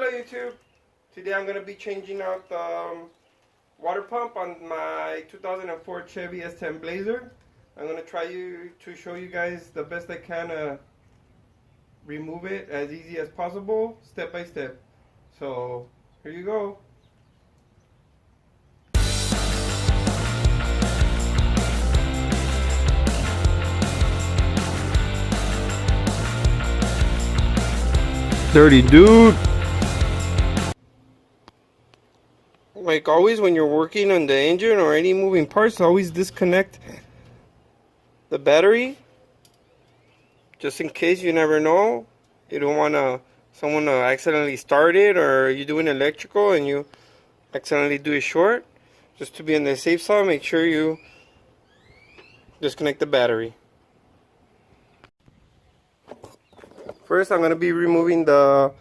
Hello YouTube. Today I'm going to be changing out the water pump on my 2004 Chevy S10 Blazer. I'm going to try to show you guys the best I can remove it as easy as possible, step by step. So here you go. Dirty Dude. Like always when you're working on the engine or any moving parts, always disconnect the battery. Just in case, you never know. You don't want someone to accidentally start it, or you're doing electrical and you accidentally do it short. Just to be on the safe side, make sure you disconnect the battery. First, I'm going to be removing the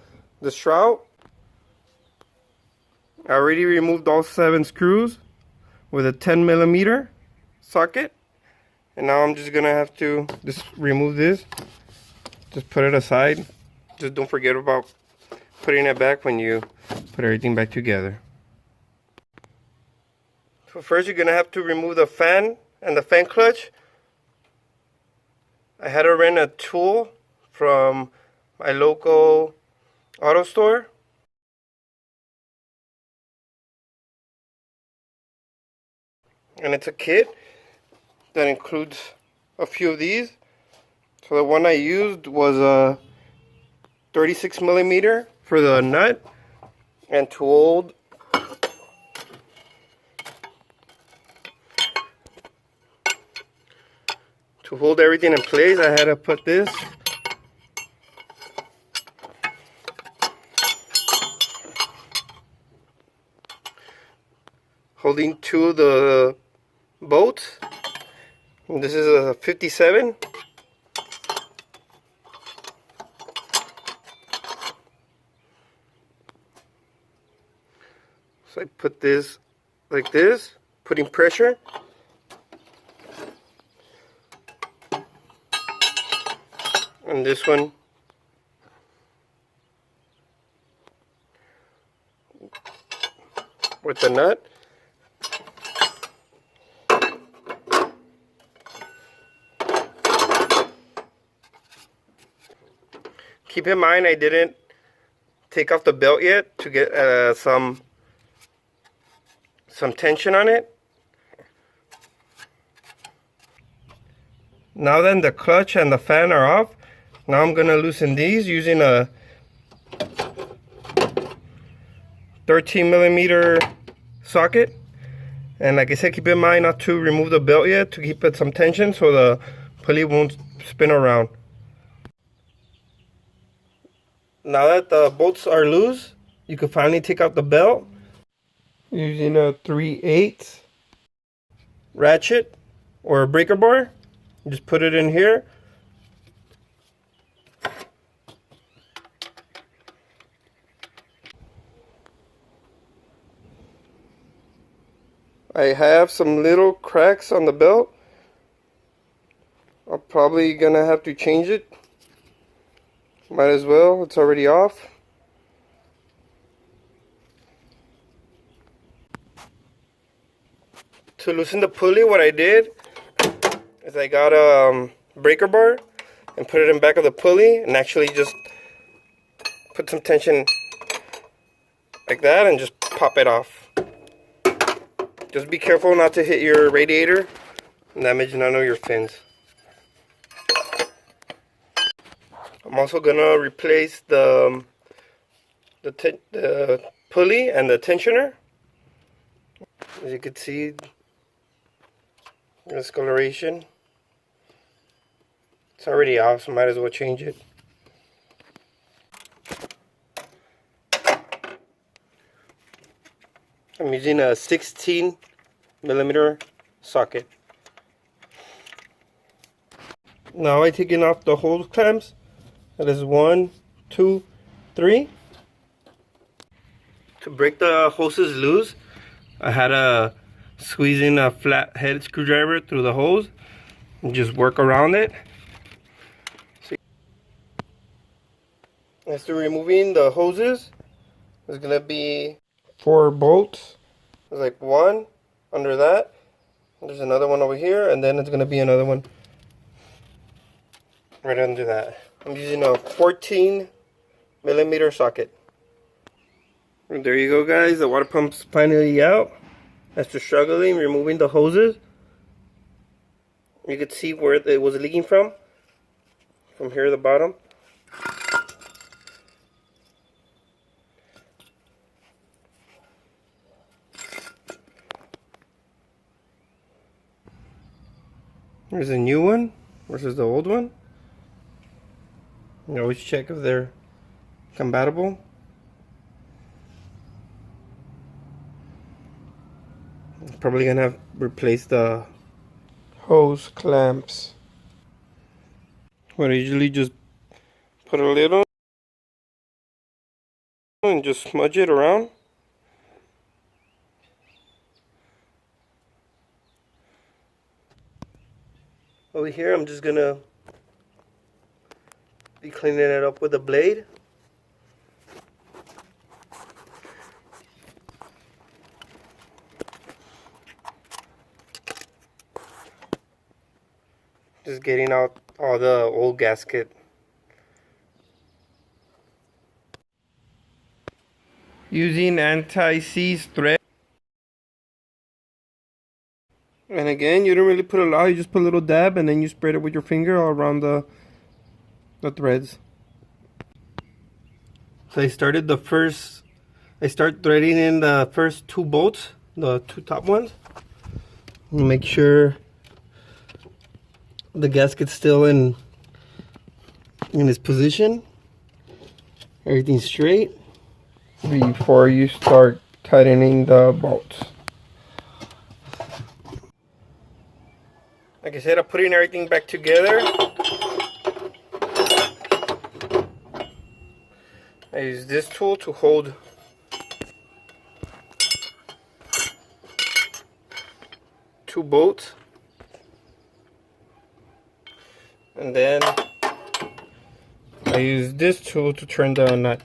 shroud. I already removed all 7 screws with a 10mm socket. And now I'm just going to have to just remove this. Just put it aside. Just don't forget about putting it back when you put everything back together. So first you're going to have to remove the fan and the fan clutch. I had to rent a tool from my local auto store. And it's a kit that includes a few of these. So the one I used was a 36mm for the nut, and to hold everything in place, I had to put this holding 2 of the bolts. And this is a 57. So I put this like this, putting pressure. And this one with the nut. Keep in mind I didn't take off the belt yet to get some tension on it. Now then, the clutch and the fan are off. Now I'm going to loosen these using a 13mm socket. And like I said, keep in mind not to remove the belt yet, to keep it some tension so the pulley won't spin around. Now that the bolts are loose, you can finally take out the belt using a 3/8 ratchet or a breaker bar. You just put it in here. I have some little cracks on the belt. I'm probably gonna have to change it. Might as well, it's already off. To loosen the pulley, what I did is I got a breaker bar and put it in back of the pulley, and actually just put some tension like that and just pop it off. Just be careful not to hit your radiator and damage none of your fins. I'm also gonna replace the pulley and the tensioner. As you can see, discoloration. It's already off, so might as well change it. I'm using a 16mm socket. Now I'm taking off the hose clamps. That is 1, 2, 3. To break the hoses loose, I had to squeeze in a flat head screwdriver through the hose and just work around it. As to removing the hoses, There's gonna be 4 bolts. There's like one under that. There's another one over here, and then it's gonna be another one right under that. I'm using a 14mm socket. And there you go, guys. The water pump's finally out. After struggling, removing the hoses, you could see where it was leaking from here at the bottom. Here's a new one versus the old one. You always check if they're compatible. Probably gonna have to replace the hose clamps. But I usually just put a little and just smudge it around. Over here, I'm just gonna be cleaning it up with a blade. Just getting out all the old gasket. Using anti-seize thread. And again, you don't really put a lot, you just put a little dab and then you spread it with your finger all around the threads. So I start threading in the first 2 bolts, the 2 top ones. Make sure the gasket's still in its position. Everything's straight before you start tightening the bolts. Like I said, I'm putting everything back together. I use this tool to hold two bolts, and then I use this tool to turn the nut.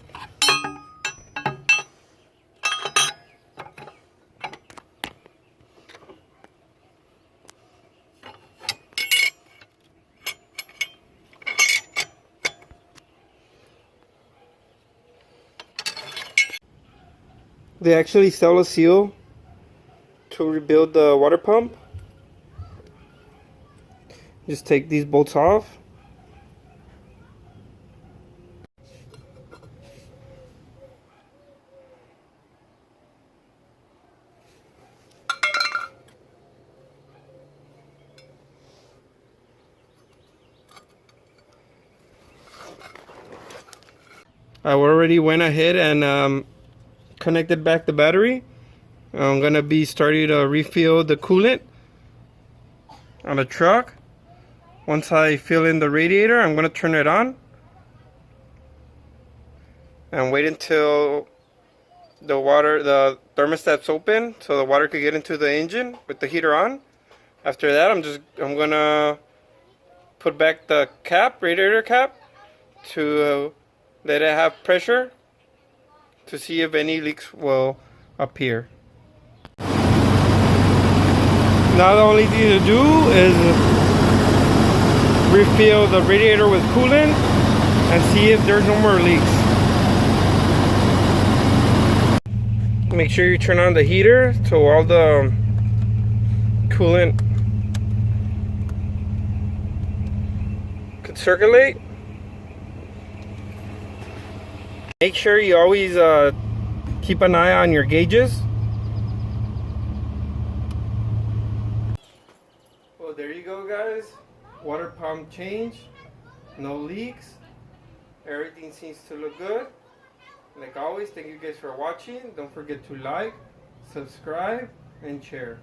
They actually sell a seal to rebuild the water pump. Just take these bolts off. I already went ahead and connected back the battery. I'm gonna be starting to refill the coolant on the truck. Once I fill in the radiator, I'm gonna turn it on and wait until the thermostat's open so the water could get into the engine with the heater on. After that, I'm gonna put back the radiator cap to let it have pressure to see if any leaks will appear. Now the only thing to do is refill the radiator with coolant and see if there's no more leaks. Make sure you turn on the heater so all the coolant could circulate. Make sure you always keep an eye on your gauges. Well, there you go, guys. Water pump change. No leaks. Everything seems to look good. Like always, thank you guys for watching. Don't forget to like, subscribe, and share.